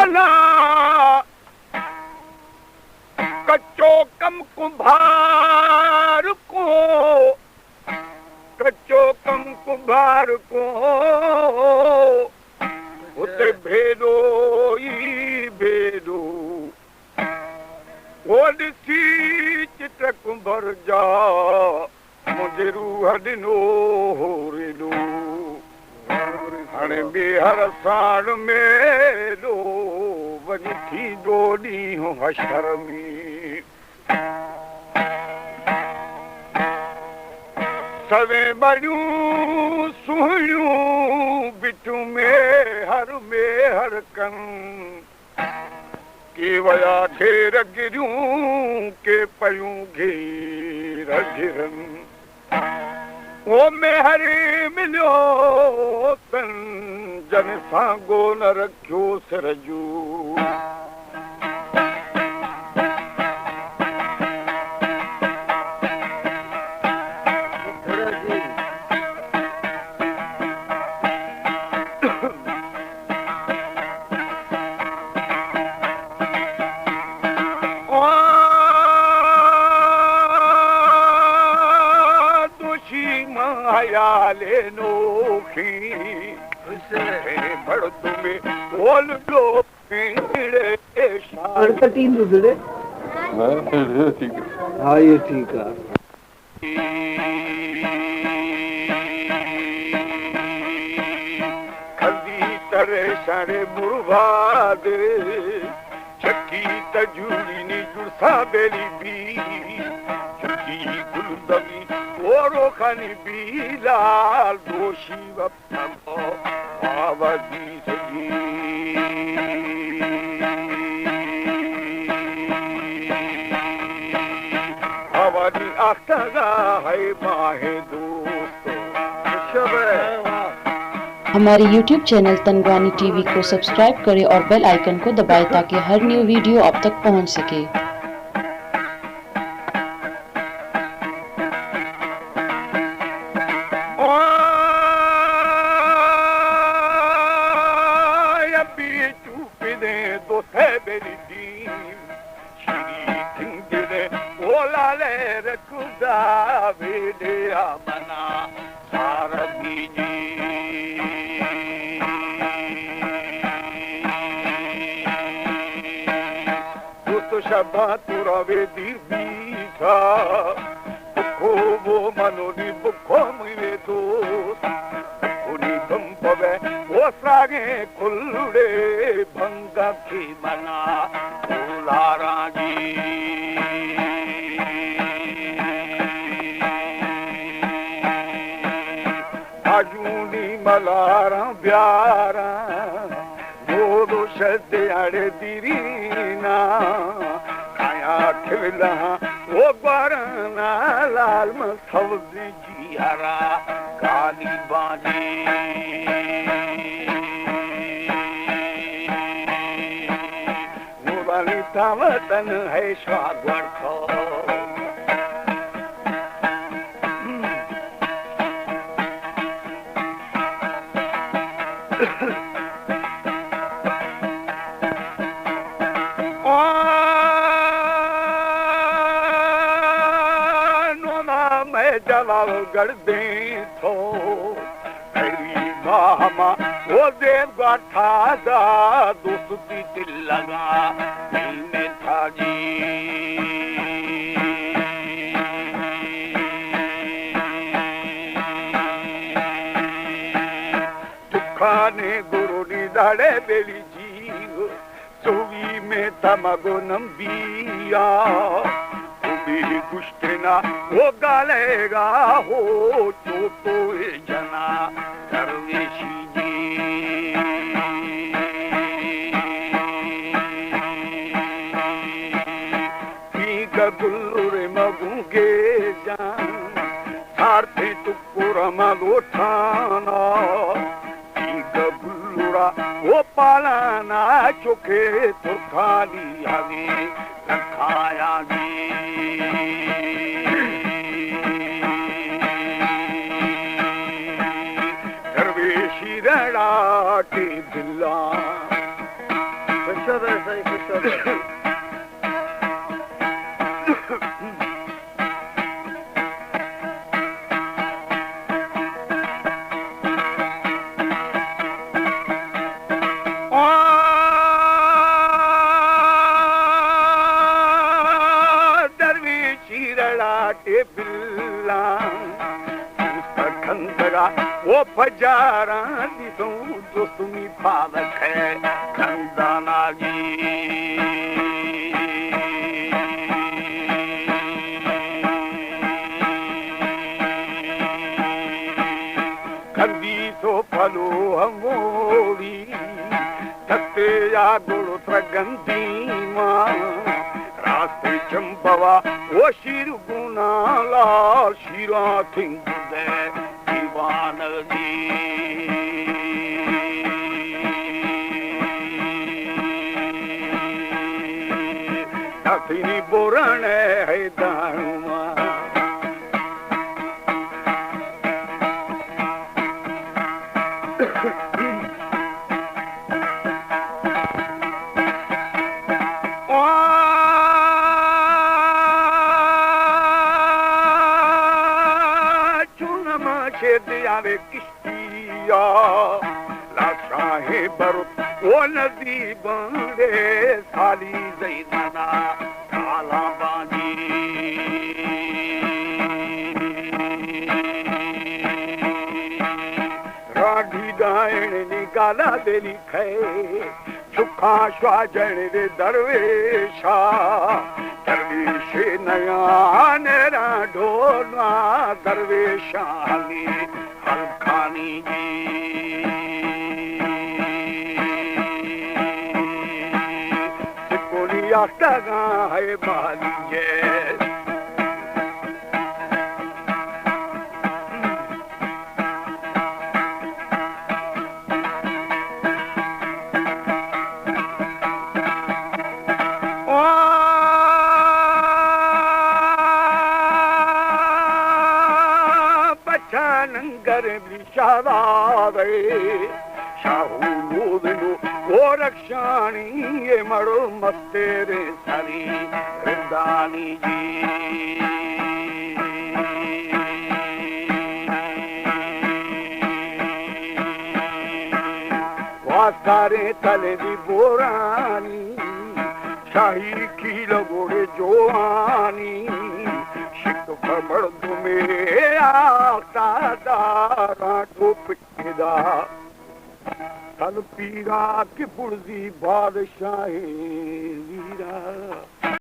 भला कच्चो कम कुंभार को कच्चो कम कुंभार को उते भेदो ई भेदो वो ॾिसी चित्र कुंभर जा मुंहिंजे रूह ॾिनो रेॾो हाणे ॿीहर साण मेलो वञी थींदो ॾींहुं हशर में सवे बड़ियूं सुहिणियूं बिठूं में हर कन के वया घेर गिरियूं के पयूं घेर घिरन वो में हरी मिलियो तन जन सां गो न रखियो सिर जूं नोखी भड़त में बोल दो तीन दूसरे हाँ ये ठीक है खदी तरह सारे बुरभाद चक्की तजूरी नी जुड़सा बेली भी चक्की गुलदमी ओरो खानी भी लाल दोषी वप्पो आवाजी सजी आवाजी आख्तागा है माहे दोस्तों हमारे YouTube चैनल तनवानी टीवी को सब्सक्राइब करें और बेल आइकन को दबाएं ताकि हर न्यू वीडियो आप तक पहुंच सके। तुरावे दीर्घा बुखो वो मनोनी बुखो मुझे दोस्त उन्हीं तुम पवे वो सागे खुल्ले भंगा की मना फूलारा जी आजूनी मलारा प्यारा वो दो शद्दे अड़े दीरीना खिला वो बारना लाल में सब्जी जियारा काली बाजी वो वाली तावतन है स्वागत खो जलाल गढ़दे थो तेरी मामा वो देव गाठा दा दोस्ती दिल लगा दिल था जी दुखाने गुरु नी दाड़े बेली जी चोवी में तमगो नंबिया गुस्तेना वो गालेगा हो चोटो जना दरवेशी जी ठीक गुल्लुरे मगुगे जान सारथे तुकुरा मगोठाना ठीक गुल्लुरा वो पालाना चोखे तुरखाली आगे रखाया गे दरवेशी रड़ा के दिला खुश हो साईं खुश हो वो फजारा ॾिसूं जो सुमी पालक है खंदाना जी खंदी सो फलो हमोरी थते या गुरु प्रगंदी मां रास्ते चंबवा वो शीर गुना लाल शीरा thing they Tini borane hai danuma chunama chediya ve kishtiya la shahe barut wo nadi bande sali zaidana राढ़ी गायण निकाला दे लिखे सुखा श्वाजण रे दरवेशा दरवेश नया नेरा ढोला दरवेशानी हलखानी जी सिकोली आटगा है बाली नंगर बिचारे शाहू लोदनो वो रक्षाणी ये मरो मस्तेरे सरी रिदानी जी वास्तारे तले दी बोरानी शाही की लगोड़े जोआनी मर्द में आता दारा टोपदा तल पीरा की पुरजी बादशाहे वीरा